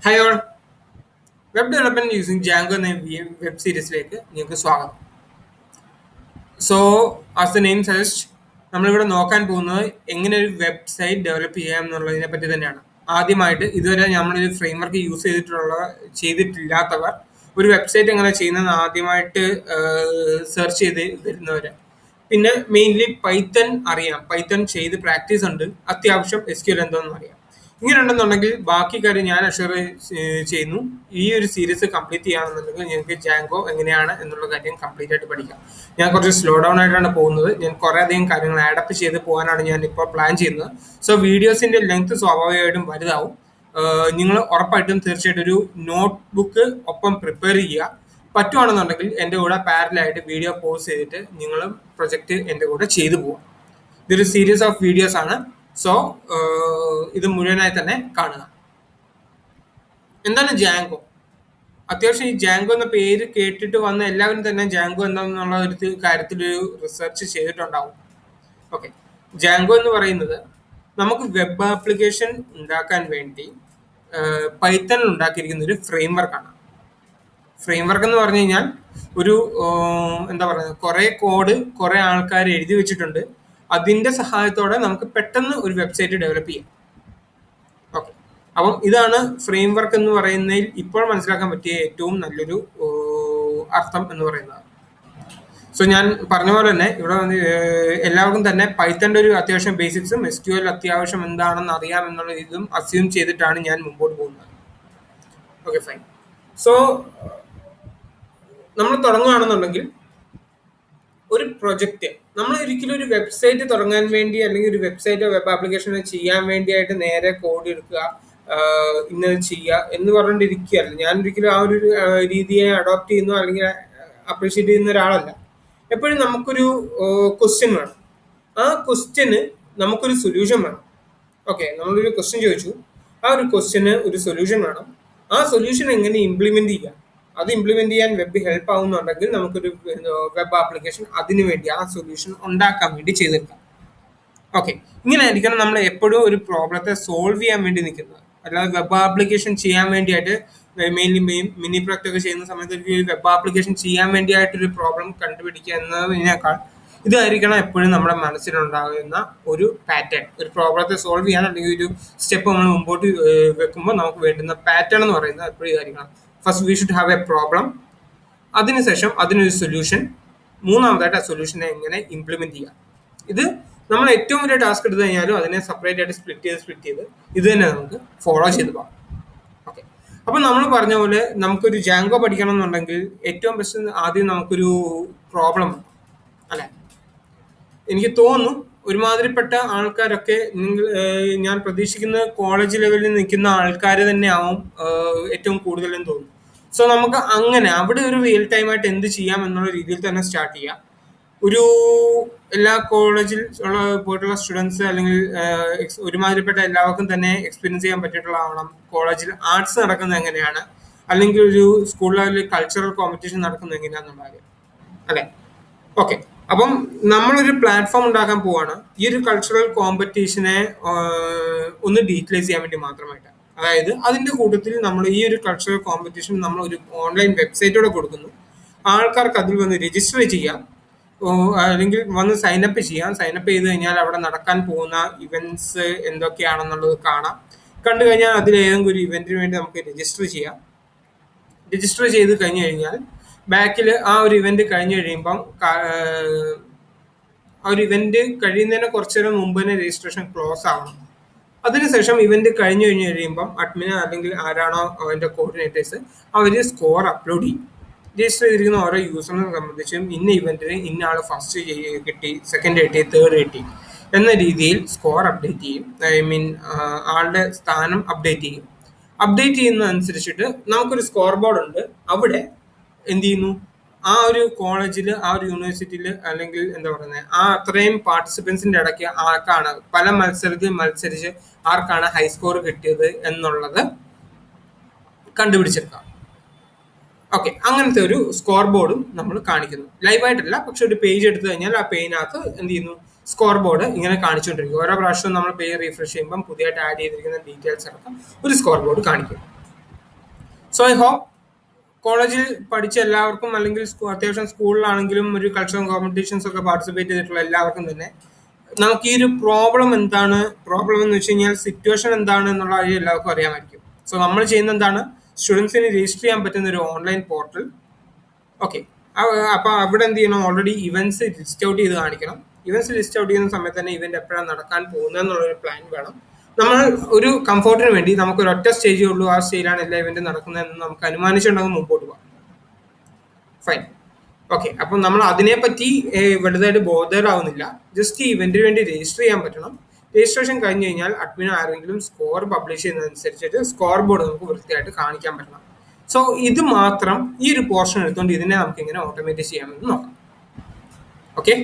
Hi all, web development using Django എന്ന web സീരീസിലേക്ക് നിങ്ങൾക്ക് സ്വാഗതം. So as the name suggest, നമ്മളിവിടെ നോക്കാൻ പോകുന്നത് എങ്ങനെ ഒരു വെബ്സൈറ്റ് ഡെവലപ്പ് ചെയ്യാം എന്നുള്ളതിനെ പറ്റി തന്നെയാണ്. ആദ്യമായിട്ട് ഇതുവരെ നമ്മളൊരു ഫ്രെയിംവർക്ക് യൂസ് ചെയ്തിട്ടില്ലാത്തവർ ഒരു വെബ്സൈറ്റ് എങ്ങനെ ചെയ്യുന്നത് ആദ്യമായിട്ട് സെർച്ച് ചെയ്ത് വരുന്നവർ, പിന്നെ മെയിൻലി പൈത്തൺ അറിയാം, പൈത്തൺ ചെയ്ത് പ്രാക്ടീസ് ഉണ്ട്, അത്യാവശ്യം SQL എന്താണെന്ന് അറിയാം. ഇങ്ങനെ ഉണ്ടെന്നുണ്ടെങ്കിൽ ബാക്കി കാര്യം ഞാൻ അഷുർ ചെയ്യുന്നു. ഈ ഒരു സീരീസ് കംപ്ലീറ്റ് ചെയ്യുകയാണെന്നുണ്ടെങ്കിൽ ഞങ്ങൾക്ക് ജാങ്കോ എങ്ങനെയാണ് എന്നുള്ള കാര്യം കംപ്ലീറ്റ് ആയിട്ട് പഠിക്കാം. ഞാൻ കുറച്ച് സ്ലോ ഡൗൺ ആയിട്ടാണ് പോകുന്നത്. ഞാൻ കുറേ അധികം കാര്യങ്ങൾ ആഡപ്പ് ചെയ്ത് പോകാനാണ് ഞാൻ ഇപ്പോൾ പ്ലാൻ ചെയ്യുന്നത്. സോ വീഡിയോസിന്റെ ലെങ്ത് സ്വാഭാവികമായിട്ടും വലുതാവും. നിങ്ങൾ ഉറപ്പായിട്ടും തീർച്ചയായിട്ടും ഒരു നോട്ട്ബുക്ക് ഒപ്പം പ്രിപ്പയർ ചെയ്യുക. പറ്റുവാണെന്നുണ്ടെങ്കിൽ എൻ്റെ കൂടെ പാരലായിട്ട് വീഡിയോ പോസ് ചെയ്തിട്ട് നിങ്ങൾ പ്രൊജക്റ്റ് എൻ്റെ കൂടെ ചെയ്തു പോകാം. ഇതൊരു സീരീസ് ഓഫ് വീഡിയോസ് ആണ്. സോ ഇത് മുഴുവനായി തന്നെ കാണുക. എന്താണ് ജാങ്കോ? അത്യാവശ്യം ഈ ജാങ്കോ എന്ന പേര് കേട്ടിട്ട് വന്ന എല്ലാവരും തന്നെ ജാങ്കോ എന്താണെന്നുള്ള ഒരു കാര്യത്തിൽ ഒരു റിസർച്ച് ചെയ്തിട്ടുണ്ടാവും. ഓക്കെ, ജാങ്കോ എന്ന് പറയുന്നത് നമുക്ക് വെബ് ആപ്ലിക്കേഷൻ ഉണ്ടാക്കാൻ വേണ്ടി പൈത്തണിൽ ഉണ്ടാക്കിയിരിക്കുന്ന ഒരു ഫ്രെയിംവർക്കാണ്. ഫ്രെയിംവർക്ക് എന്ന് പറഞ്ഞു കഴിഞ്ഞാൽ ഒരു എന്താ പറയുക, കുറേ കോഡ് കുറേ ആൾക്കാർ എഴുതി വെച്ചിട്ടുണ്ട്. അതിന്റെ സഹായത്തോടെ നമുക്ക് പെട്ടെന്ന് ഒരു വെബ്സൈറ്റ് ഡെവലപ്പ് ചെയ്യാം. ഓക്കെ, അപ്പം ഇതാണ് ഫ്രെയിംവർക്ക് എന്ന് പറയുന്നതിൽ ഇപ്പോൾ മനസ്സിലാക്കാൻ പറ്റിയ ഏറ്റവും നല്ലൊരു അർത്ഥം എന്ന് പറയുന്നത്. സോ ഞാൻ പറഞ്ഞ പോലെ തന്നെ ഇവിടെ എല്ലാവർക്കും തന്നെ പൈത്തണിന്റെ ഒരു അത്യാവശ്യം ബേസിക്സും SQL അത്യാവശ്യം എന്താണെന്ന് അറിയാം എന്നുള്ള ഇതും അസ്യൂം ചെയ്തിട്ടാണ് ഞാൻ മുമ്പോട്ട് പോകുന്നത്. Okay, fine. സോ നമ്മൾ തുടങ്ങുകയാണെന്നുണ്ടെങ്കിൽ ഒരു പ്രൊജക്റ്റ്, നമ്മൾ ഒരിക്കലും ഒരു വെബ്സൈറ്റ് തുടങ്ങാൻ വേണ്ടി അല്ലെങ്കിൽ ഒരു വെബ്സൈറ്റോ വെബ് ആപ്ലിക്കേഷനോ ചെയ്യാൻ വേണ്ടിയായിട്ട് നേരെ കോഡ് എടുക്കുക, ഇന്നത് ചെയ്യുക എന്ന് പറഞ്ഞുകൊണ്ടിരിക്കുകയല്ല. ഞാൻ ഒരിക്കലും ആ ഒരു രീതിയെ അഡോപ്റ്റ് ചെയ്യുന്നു അല്ലെങ്കിൽ അപ്രീഷിയേറ്റ് ചെയ്യുന്ന ഒരാളല്ല. എപ്പോഴും നമുക്കൊരു ക്വസ്റ്റ്യൻ വേണം. ആ ക്വസ്റ്റ്യന് നമുക്കൊരു സൊല്യൂഷൻ വേണം. ഓക്കെ, നമ്മളൊരു ക്വസ്റ്റ്യൻ ചോദിച്ചു, ആ ഒരു ക്വസ്റ്റ്യന് ഒരു സൊല്യൂഷൻ വേണം. ആ സൊല്യൂഷൻ എങ്ങനെ ഇംപ്ലിമെന്റ് ചെയ്യാം, അത് ഇംപ്ലിമെന്റ് ചെയ്യാൻ വെബ് ഹെൽപ്പ് ആവുന്നുണ്ടെങ്കിൽ നമുക്കൊരു വെബ് ആപ്ലിക്കേഷൻ അതിനു വേണ്ടി ആ സൊല്യൂഷൻ ഉണ്ടാക്കാൻ വേണ്ടി ചെയ്തെടുക്കാം. ഓക്കെ, ഇങ്ങനെ ആയിരിക്കണം നമ്മൾ എപ്പോഴും ഒരു പ്രോബ്ലത്തെ സോൾവ് ചെയ്യാൻ വേണ്ടി നിൽക്കുന്നത്. അല്ലാതെ വെബ് ആപ്ലിക്കേഷൻ ചെയ്യാൻ വേണ്ടിയായിട്ട് മെയിൻലി മിനി പ്രൊജക്റ്റ് ഒക്കെ ചെയ്യുന്ന സമയത്ത് ഒരു വെബ് ആപ്ലിക്കേഷൻ ചെയ്യാൻ വേണ്ടിയായിട്ടൊരു പ്രോബ്ലം കണ്ടുപിടിക്കുക എന്നതിനേക്കാൾ ഇതായിരിക്കണം എപ്പോഴും നമ്മുടെ മനസ്സിലുണ്ടാകുന്ന ഒരു പാറ്റേൺ. ഒരു പ്രോബ്ലത്തെ സോൾവ് ചെയ്യാൻ അല്ലെങ്കിൽ ഒരു സ്റ്റെപ്പ് നമ്മൾ മുമ്പോട്ട് വെക്കുമ്പോൾ നമുക്ക് വേണ്ടുന്ന പാറ്റേൺ എന്ന് പറയുന്നത് എപ്പോഴും ഇതായിരിക്കണം. First we should have A problem, അതിനുശേഷം അതിനൊരു സൊല്യൂഷൻ, മൂന്നാമതായിട്ട് ആ സൊല്യൂഷനെ എങ്ങനെ ഇംപ്ലിമെന്റ് ചെയ്യാം. ഇത് നമ്മൾ ഏറ്റവും വലിയ ടാസ്ക് എടുത്തു കഴിഞ്ഞാലും അതിനെ സെപ്പറേറ്റ് ആയിട്ട് സ്പ്ലിറ്റ് ചെയ്ത് ഇത് തന്നെ നമുക്ക് ഫോളോ ചെയ്ത് പോകാം. ഓക്കെ, അപ്പം നമ്മൾ പറഞ്ഞ പോലെ നമുക്കൊരു ജാങ്കോ പഠിക്കണം എന്നുണ്ടെങ്കിൽ ഏറ്റവും ബെസ്റ്റ് ആദ്യം നമുക്കൊരു പ്രോബ്ലം അല്ലെ. എനിക്ക് തോന്നുന്നു ഒരുമാതിരിപ്പെട്ട ആൾക്കാരൊക്കെ ഞാൻ പ്രതീക്ഷിക്കുന്ന കോളേജ് ലെവലിൽ നിൽക്കുന്ന ആൾക്കാർ തന്നെ ആവും ഏറ്റവും കൂടുതലെന്ന് തോന്നുന്നു. സോ നമുക്ക് അങ്ങനെ അവിടെ ഒരു റിയൽ ടൈം ആയിട്ട് എന്ത് ചെയ്യാം എന്നുള്ള രീതിയിൽ തന്നെ സ്റ്റാർട്ട് ചെയ്യാം. ഒരു എല്ലാ കോളേജിൽ ഉള്ള പോയിട്ടുള്ള സ്റ്റുഡൻസ് അല്ലെങ്കിൽ ഒരുമാതിരിപ്പെട്ട എല്ലാവർക്കും തന്നെ എക്സ്പീരിയൻസ് ചെയ്യാൻ പറ്റിയിട്ടുള്ള ആവണം കോളേജിൽ ആർട്സ് നടക്കുന്നത് എങ്ങനെയാണ്, അല്ലെങ്കിൽ ഒരു സ്കൂൾ ലെവലിൽ കൾച്ചറൽ കോമ്പറ്റീഷൻ നടക്കുന്നത് എങ്ങനെയാണെന്നുള്ള കാര്യം അല്ലെ. ഓക്കെ, അപ്പം നമ്മളൊരു പ്ലാറ്റ്ഫോം ഉണ്ടാക്കാൻ പോവാണ് ഈ ഒരു കൾച്ചറൽ കോമ്പറ്റീഷനെ ഒന്ന് ഡീറ്റലൈസ് ചെയ്യാൻ വേണ്ടി മാത്രമായിട്ട്. അതായത് അതിന്റെ കൂട്ടത്തിൽ നമ്മൾ ഈ ഒരു കൾച്ചറൽ കോമ്പറ്റീഷൻ നമ്മൾ ഒരു ഓൺലൈൻ വെബ്സൈറ്റോടെ കൊടുക്കുന്നു. ആൾക്കാർക്ക് അതിൽ വന്ന് രജിസ്റ്റർ ചെയ്യാം, അല്ലെങ്കിൽ വന്ന് സൈനപ്പ് ചെയ്യാം. സൈനപ്പ് ചെയ്ത് കഴിഞ്ഞാൽ അവിടെ നടക്കാൻ പോകുന്ന ഇവന്റ്സ് എന്തൊക്കെയാണെന്നുള്ളത് കാണാം. കണ്ടു കഴിഞ്ഞാൽ അതിൽ ഏതെങ്കിലും ഒരു ഇവന്റിന് വേണ്ടി നമുക്ക് രജിസ്റ്റർ ചെയ്യാം. രജിസ്റ്റർ ചെയ്ത് കഴിഞ്ഞു കഴിഞ്ഞാൽ ബാക്കിൽ ആ ഒരു ഇവന്റ് കഴിഞ്ഞ് കഴിയുമ്പം ആ ഒരു ഇവന്റ് കഴിയുന്നതിന് കുറച്ചു നേരം മുമ്പ് തന്നെ രജിസ്ട്രേഷൻ ക്ലോസ് ആവണം. അതിനുശേഷം ഇവന്റ് കഴിഞ്ഞു കഴിയുമ്പം അഡ്മിന് അല്ലെങ്കിൽ ആരാണോ അതിന്റെ കോർഡിനേറ്റേഴ്സ് അവർ സ്കോർ അപ്ലോഡ് ചെയ്യും. രജിസ്റ്റർ ചെയ്തിരിക്കുന്ന ഓരോ യൂസറിനെ സംബന്ധിച്ചും ഇന്ന ഇവന്റിന് ഇന്ന ആൾ ഫസ്റ്റ് കിട്ടി, സെക്കൻഡ് കിട്ടി, തേർഡ് കിട്ടി എന്ന രീതിയിൽ സ്കോർ അപ്ഡേറ്റ് ചെയ്യും. ഐ മീൻ ആളുടെ സ്ഥാനം അപ്ഡേറ്റ് ചെയ്യും. അപ്ഡേറ്റ് ചെയ്യുന്നതനുസരിച്ചിട്ട് നമുക്കൊരു സ്കോർ ബോർഡ് ഉണ്ട്. അവിടെ എന്ത് ചെയ്യുന്നു, ആ ഒരു കോളേജിൽ ആ ഒരു യൂണിവേഴ്സിറ്റിയിൽ അല്ലെങ്കിൽ എന്താ പറയുന്നത് ആ അത്രയും പാർട്ടിസിപ്പൻസിന്റെ ഇടയ്ക്ക് ആർക്കാണ് പല മത്സരത്തിൽ മത്സരിച്ച് ആർക്കാണ് ഹൈ സ്കോർ കിട്ടിയത് എന്നുള്ളത് കണ്ടുപിടിച്ചെടുക്കാം. ഓക്കെ, അങ്ങനത്തെ ഒരു സ്കോർ ബോർഡും നമ്മൾ കാണിക്കുന്നു. ലൈവായിട്ടല്ല, പക്ഷെ ഒരു പേജ് എടുത്തു കഴിഞ്ഞാൽ ആ പേജിനകത്ത് എന്ത് ചെയ്യുന്നു, സ്കോർ ബോർഡ് ഇങ്ങനെ കാണിച്ചുകൊണ്ടിരിക്കും. ഓരോ പ്രാവശ്യവും നമ്മൾ പേജ് റീഫ്രഷ് ചെയ്യുമ്പം പുതിയതായിട്ട് ആഡ് ചെയ്തിരിക്കുന്ന ഡീറ്റെയിൽസ് അടക്കം ഒരു സ്കോർ ബോർഡ് കാണിക്കും. സോ ഐ ഹോപ്പ് കോളേജിൽ പഠിച്ച എല്ലാവർക്കും അല്ലെങ്കിൽ അത്യാവശ്യം സ്കൂളിലാണെങ്കിലും ഒരു കൾച്ചറൽ കോമ്പറ്റീഷൻസ് ഒക്കെ പാർട്ടിസിപ്പേറ്റ് ചെയ്തിട്ടുള്ള എല്ലാവർക്കും തന്നെ നമുക്ക് ഈ ഒരു പ്രോബ്ലം എന്താണ്, പ്രോബ്ലം എന്ന് വെച്ച് കഴിഞ്ഞാൽ സിറ്റുവേഷൻ എന്താണ് എന്നുള്ള കാര്യം എല്ലാവർക്കും അറിയാമായിരിക്കും. സോ നമ്മൾ ചെയ്യുന്ന എന്താണ്, സ്റ്റുഡൻസിന് രജിസ്റ്റർ ചെയ്യാൻ പറ്റുന്ന ഒരു ഓൺലൈൻ പോർട്ടൽ. ഓക്കെ, അപ്പൊ അവിടെ എന്ത് ചെയ്യണം, ഓൾറെഡി ഇവന്റ്സ് ലിസ്റ്റ് ഔട്ട് ചെയ്ത് കാണിക്കണം. ഇവന്റ്സ് ലിസ്റ്റ് ഔട്ട് ചെയ്യുന്ന സമയത്ത് തന്നെ ഇവന്റ് എപ്പോഴാണ് നടക്കാൻ പോകുന്നത് എന്നുള്ളൊരു പ്ലാൻ വേണം. നമ്മൾ ഒരു കംഫോർട്ടിന് വേണ്ടി നമുക്ക് ഒരു ഒറ്റ സ്റ്റേജേ ഉള്ളൂ, ആ സ്റ്റേജിലാണ് എല്ലാ ഇവന്റും നടക്കുന്നതെന്ന് നമുക്ക് അനുമാനിച്ചിട്ടുണ്ടെങ്കിൽ മുമ്പോട്ട് പോകാം. ഫൈൻ. ഓക്കെ, അപ്പം നമ്മൾ അതിനെപ്പറ്റി വലുതായിട്ട് ബോധേഡാവുന്നില്ല. ജസ്റ്റ് ഈ ഇവന്റിന് വേണ്ടി രജിസ്റ്റർ ചെയ്യാൻ പറ്റണം. രജിസ്ട്രേഷൻ കഴിഞ്ഞ് കഴിഞ്ഞാൽ അഡ്മിനോ ആരെങ്കിലും സ്കോർ പബ്ലിഷ് ചെയ്യുന്നതനുസരിച്ചിട്ട് സ്കോർ ബോർഡ് നമുക്ക് വൃത്തിയായിട്ട് കാണിക്കാൻ പറ്റണം. സോ ഇത് മാത്രം, ഈ ഒരു പോർഷൻ എടുത്തുകൊണ്ട് ഇതിനെ നമുക്ക് ഇങ്ങനെ ഓട്ടോമേറ്റ് ചെയ്യാമെന്ന് നോക്കാം. ഓക്കെ.